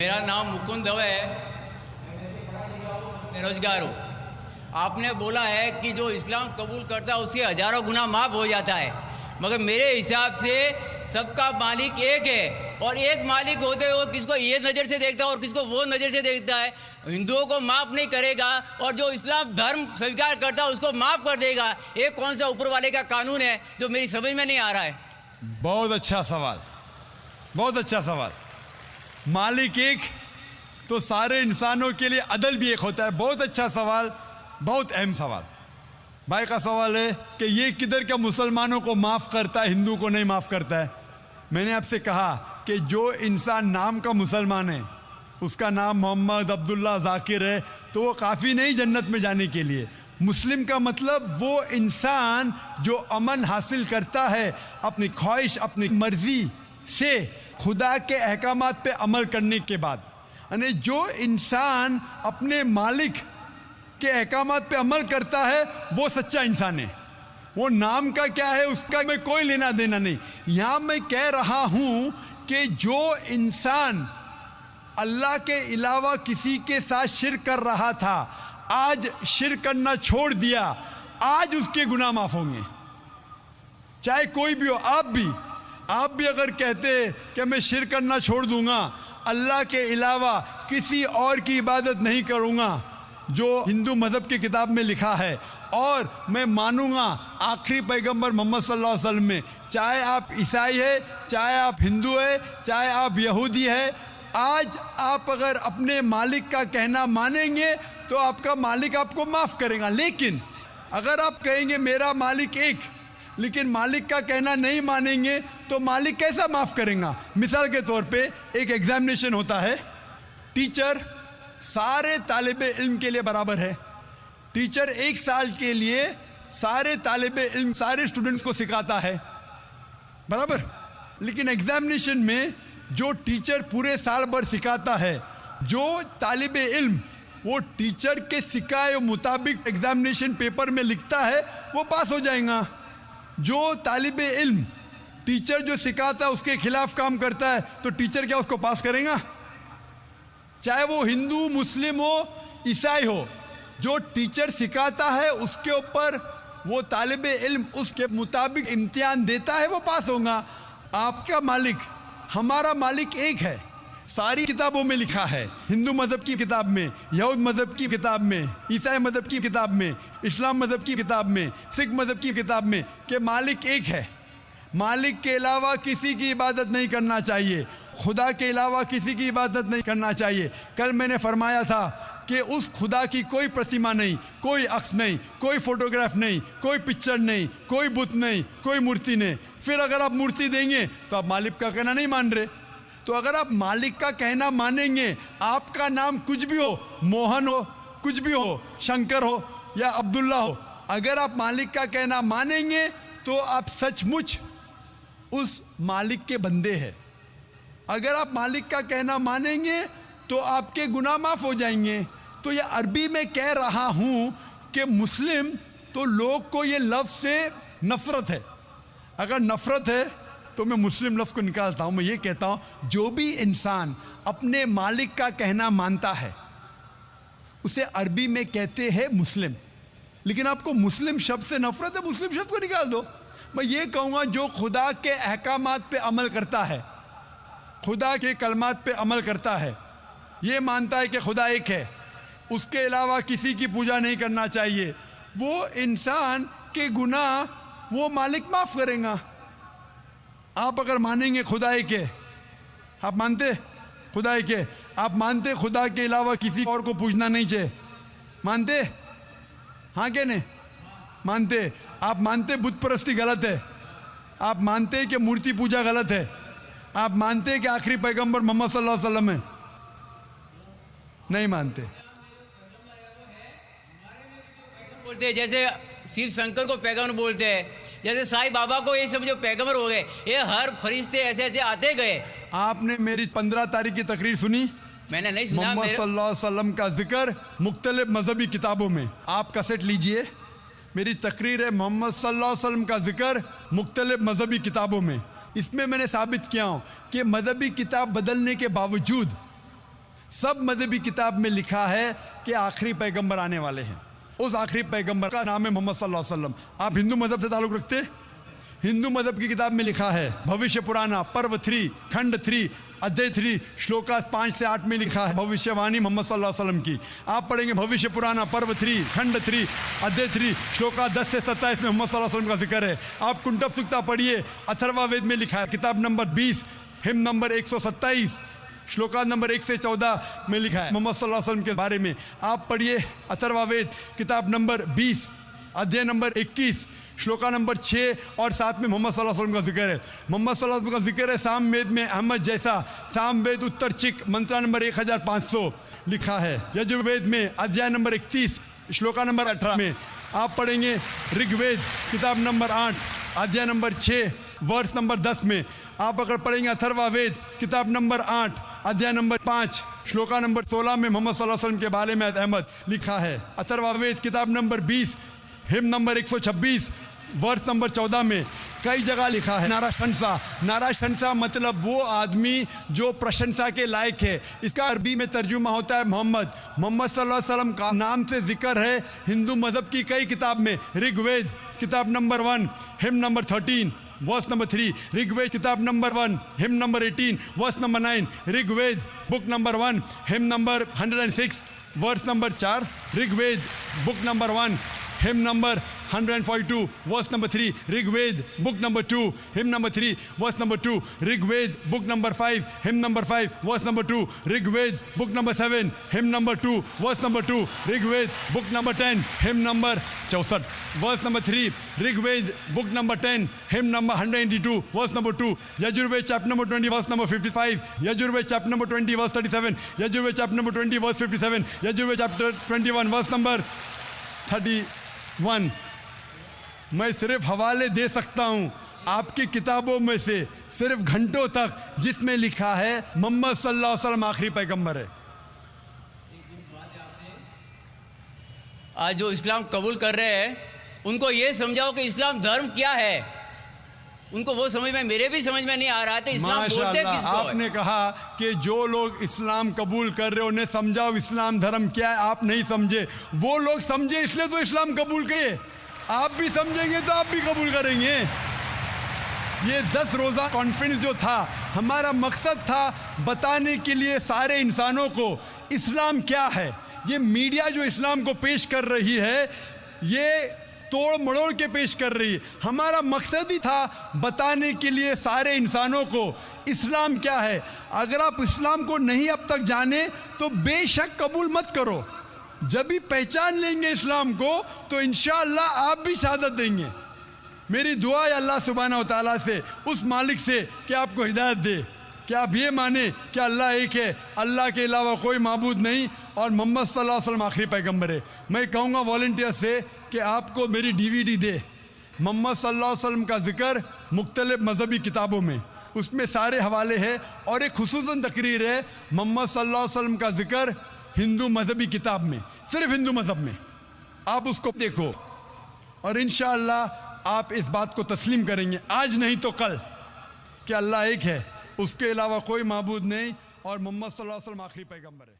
मेरा नाम मुकुंद दवे है, बेरोजगार हूँ। आपने बोला है कि जो इस्लाम कबूल करता है उसके हजारों गुना माफ़ हो जाता है, मगर मेरे हिसाब से सबका मालिक एक है और एक मालिक होते हुए किसको ये नज़र से देखता है और किसको वो नज़र से देखता है। हिंदुओं को माफ़ नहीं करेगा और जो इस्लाम धर्म स्वीकार करता है उसको माफ़ कर देगा। ये कौन सा ऊपर वाले का कानून है जो मेरी समझ में नहीं आ रहा है। बहुत अच्छा सवाल, बहुत अच्छा सवाल। मालिक एक तो सारे इंसानों के लिए अदल भी एक होता है। बहुत अच्छा सवाल, बहुत अहम सवाल। भाई का सवाल है कि ये किधर का मुसलमानों को माफ़ करता है, हिंदू को नहीं माफ़ करता है। मैंने आपसे कहा कि जो इंसान नाम का मुसलमान है, उसका नाम मोहम्मद अब्दुल्ला जाकिर है, तो वो काफ़ी नहीं जन्नत में जाने के लिए। मुस्लिम का मतलब वो इंसान जो अमन हासिल करता है अपनी ख्वाहिश, अपनी मर्ज़ी से खुदा के अहकामात पे अमल करने के बाद। यानी जो इंसान अपने मालिक के अहकामात पे अमल करता है वो सच्चा इंसान है। वो नाम का क्या है उसका मैं कोई लेना देना नहीं। यहाँ मैं कह रहा हूँ कि जो इंसान अल्लाह के अलावा किसी के साथ शिर्क कर रहा था, आज शिर्क करना छोड़ दिया, आज उसके गुनाह माफ़ होंगे। चाहे कोई भी हो, आप भी अगर कहते कि मैं शिर्क करना छोड़ दूंगा, अल्लाह के अलावा किसी और की इबादत नहीं करूंगा जो हिंदू मज़हब की किताब में लिखा है, और मैं मानूंगा आखिरी पैगंबर मोहम्मद सल्लल्लाहु अलैहि वसल्लम में, चाहे आप ईसाई है, चाहे आप हिंदू है, चाहे आप यहूदी है, आज आप अगर अपने मालिक का कहना मानेंगे तो आपका मालिक आपको माफ़ करेगा। लेकिन अगर आप कहेंगे मेरा मालिक एक, लेकिन मालिक का कहना नहीं मानेंगे तो मालिक कैसा माफ़ करेगा। मिसाल के तौर पे एक एग्जामिनेशन होता है, टीचर सारे तालिबे इल्म के लिए बराबर है। टीचर एक साल के लिए सारे तालिबे इल्म, सारे स्टूडेंट्स को सिखाता है, बराबर। लेकिन एग्जामिनेशन में जो टीचर पूरे साल भर सिखाता है, जो तालिबे इल्म वो टीचर के सिखाए मुताबिक एग्जामिनेशन पेपर में लिखता है वो पास हो जाएगा। जो तालिबे इल्म टीचर जो सिखाता है उसके खिलाफ काम करता है तो टीचर क्या उसको पास करेगा? चाहे वो हिंदू, मुस्लिम हो, ईसाई हो, जो टीचर सिखाता है उसके ऊपर वो तालिबे इल्म उसके मुताबिक इम्तिहान देता है, वो पास होगा। आपका मालिक, हमारा मालिक एक है। सारी किताबों में लिखा है, हिंदू मज़हब की किताब में, यहूद मज़हब की किताब में, ईसाई मज़हब की किताब में, इस्लाम मज़हब की किताब में, सिख मज़हब की किताब में, कि मालिक एक है। मालिक के अलावा किसी की इबादत नहीं करना चाहिए, खुदा के अलावा किसी की इबादत नहीं करना चाहिए। कल मैंने फरमाया था कि उस खुदा की कोई प्रतिमा नहीं, कोई अक्स नहीं, कोई फोटोग्राफ नहीं, कोई पिक्चर नहीं, कोई बुत नहीं, कोई मूर्ति नहीं। फिर अगर आप मूर्ति देंगे तो आप मालिक का कहना नहीं मान रहे। तो अगर आप मालिक का कहना मानेंगे, आपका नाम कुछ भी हो, मोहन हो, कुछ भी हो, शंकर हो या अब्दुल्ला हो, अगर आप मालिक का कहना मानेंगे तो आप सचमुच उस मालिक के बंदे हैं। अगर आप मालिक का कहना मानेंगे तो आपके गुनाह माफ़ हो जाएंगे। तो ये अरबी में कह रहा हूँ कि मुस्लिम तो लोग को ये लफ्ज़ से नफ़रत है। अगर नफ़रत है तो मैं मुस्लिम लफ्ज़ को निकालता हूँ। मैं ये कहता हूँ जो भी इंसान अपने मालिक का कहना मानता है उसे अरबी में कहते हैं मुस्लिम। लेकिन आपको मुस्लिम शब्द से नफ़रत है, मुस्लिम शब्द को निकाल दो। मैं ये कहूँगा जो खुदा के अहकामात पे अमल करता है, खुदा के कलमात पे अमल करता है, ये मानता है कि खुदा एक है, उसके अलावा किसी की पूजा नहीं करना चाहिए, वो इंसान के गुनाह वो मालिक माफ़ करेगा। आप अगर मानेंगे खुदा एक है, आप मानते खुदा एक है, आप मानते खुदा के अलावा किसी और को पूजना नहीं चाहिए, मानते? हाँ क्या नहीं मानते? आप मानते बुत परस्ती गलत है, आप मानते कि मूर्ति पूजा गलत है, आप मानते कि आखिरी पैगंबर मोहम्मद सल्लल्लाहु अलैहि वसल्लम है? नहीं मानते। बोलते हैं जैसे शिव शंकर को पैगंबर बोलते हैं, जैसे साईं बाबा को ये सब जो पैगंबर हो गए, ये हर फरिश्ते ऐसे ऐसे आते गए। आपने मेरी 15 तारीख की तकरीर सुनी? मैंने नहीं सुना। मोहम्मद सल्लल्लाहु अलैहि वसल्लम का जिक्र मुख्तलिफ मजहबी किताबों में, आप कैसेट लीजिए, मेरी तकरीर है मोहम्मद सल्लल्लाहु अलैहि वसल्लम का जिक्र मुख्तलिफ मजहबी किताबों में। इसमें मैंने साबित किया हूँ कि मजहबी किताब बदलने के बावजूद सब मजहबी किताब में लिखा है कि आखिरी पैगंबर आने वाले हैं। उस आखिरी पैगंबर का नाम है मोहम्मद सल्लल्लाहु अलैहि वसल्लम। आप हिंदू मजहब से ताल्लुक़ रखते हैं? हिंदू मजहब की किताब में लिखा है, भविष्य पुराना पर्व 3 खंड 3 अध्याय 3 श्लोका 5 से 8 में लिखा है भविष्यवाणी मोहम्मद सल्लल्लाहु अलैहि वसल्लम की। आप पढ़ेंगे भविष्य पुराना पर्व 3 खंड 3 अध्याय 3 श्लोका 10 से 27 में मोहम्मद सल्लल्लाहु अलैहि वसल्लम का जिक्र है। आप कुंटब सुक्ता पढ़िए, अथर्ववेद में लिखा है, किताब number 20 him number 127 shloka number 1 से 14 में लिखा है मोहम्मद सल्लल्लाहु अलैहि वसल्लम के बारे में। आप पढ़िए अथर्ववेद किताब नंबर 20 अध्याय नंबर 21 श्लोका नंबर 6 और 7 में मोहम्मद सल्लल्लाहु अलैहि वसल्लम का जिक्र है। मोहम्मद सल्लल्लाहु अलैहि वसल्लम का जिक्र है सामवेद में अहमद जैसा, सामवेद उत्तर चिक मंत्रा नंबर 1500 लिखा है। यजुर्वेद में अध्याय नंबर 31 श्लोका नंबर 18 में। आप पढ़ेंगे ऋग्वेद किताब नंबर 8 अध्याय नंबर 6 वर्ष नंबर 10 में। आप अगर पढ़ेंगे अथर्ववेद किताब नंबर 8 अध्याय नंबर 5 श्लोका नंबर 16 में मोहम्मद सल्लल्लाहु अलैहि वसल्लम के बारे में अहमद लिखा है। अथर्ववेद किताब नंबर 20 हिम नंबर 126 वर्ष नंबर 14 में कई जगह लिखा है नाराशंसा। नाराशंसा मतलब वो आदमी जो प्रशंसा के लायक है। इसका अरबी में तर्जुमा होता है मोहम्मद। मोहम्मद सल्लल्लाहु अलैहि वसल्लम का नाम से जिक्र है हिंदू मजहब की कई किताब में। ऋग्वेद किताब number 1 hymn number 13 verse number 3, Rigveda किताब number 1 hymn number 18 verse number 9, Rigveda book number 1 hymn number 106 verse number 4, Rigveda book number 1 hymn number 142 verse number 3, Rigveda book number 2 hymn number 3 verse number 2, Rigveda book number 5 hymn number 5 verse number 2, Rigveda book number 7 hymn number 2 verse number 2, Rigveda book number 10 hymn number 64 verse number 3, Rigveda book number 10 hymn number 182 verse number 2, Yajurveda chapter number 20 verse number 55, Yajurveda chapter number 20 verse 37, Yajurveda chapter number 20 verse 57, Yajurveda chapter 21 verse number 31। मैं सिर्फ हवाले दे सकता हूं आपकी किताबों में से सिर्फ घंटों तक, जिसमें लिखा है मोहम्मद सल्लल्लाहु अलैहि वसल्लम आखिरी पैगंबर है। आज जो इस्लाम कबूल कर रहे हैं उनको ये समझाओ कि इस्लाम धर्म क्या है। उनको वो समझ में, मेरे भी समझ में नहीं आ रहा था इस्लाम बोलते किसको है। आपने कहा कि जो लोग इस्लाम कबूल कर रहे हो उन्हें समझाओ इस्लाम धर्म क्या है। आप नहीं समझे, वो लोग समझे इसलिए तो इस्लाम कबूल किए। आप भी समझेंगे तो आप भी कबूल करेंगे। ये 10 रोज़ा कॉन्फ्रेंस जो था, हमारा मकसद था बताने के लिए सारे इंसानों को इस्लाम क्या है। ये मीडिया जो इस्लाम को पेश कर रही है ये तोड़ मड़ोड़ के पेश कर रही है। हमारा मकसद ही था बताने के लिए सारे इंसानों को इस्लाम क्या है। अगर आप इस्लाम को नहीं अब तक जाने तो बेशक कबूल मत करो। जब भी पहचान लेंगे इस्लाम को तो इंशाअल्लाह आप भी शहादत देंगे। मेरी दुआ है अल्लाह सुब्हानहू व तआला से, उस मालिक से कि आपको हिदायत दे कि आप ये माने कि अल्लाह एक है, अल्लाह के अलावा कोई माबूद नहीं और मोहम्मद सल्लल्लाहु अलैहि वसल्लम आखिरी पैगंबर है। मैं कहूँगा वॉलंटियर से कि आपको मेरी DVD दे, मोहम्मद सल्लल्लाहु अलैहि वसल्लम का जिक्र मुख्तलिफ मजहबी किताबों में, उसमें सारे हवाले हैं और एक खुसूसन तकरीर है मोहम्मद सल्लल्लाहु अलैहि वसल्लम का जिक्र हिंदू मजहबी किताब में, सिर्फ हिंदू मजहब में। आप उसको देखो और इंशाअल्लाह आप इस बात को तस्लीम करेंगे आज नहीं तो कल कि अल्लाह एक है, उसके अलावा कोई माबूद नहीं और मोहम्मद सल्लल्लाहु अलैहि वसल्लम आखिरी पैगंबर है।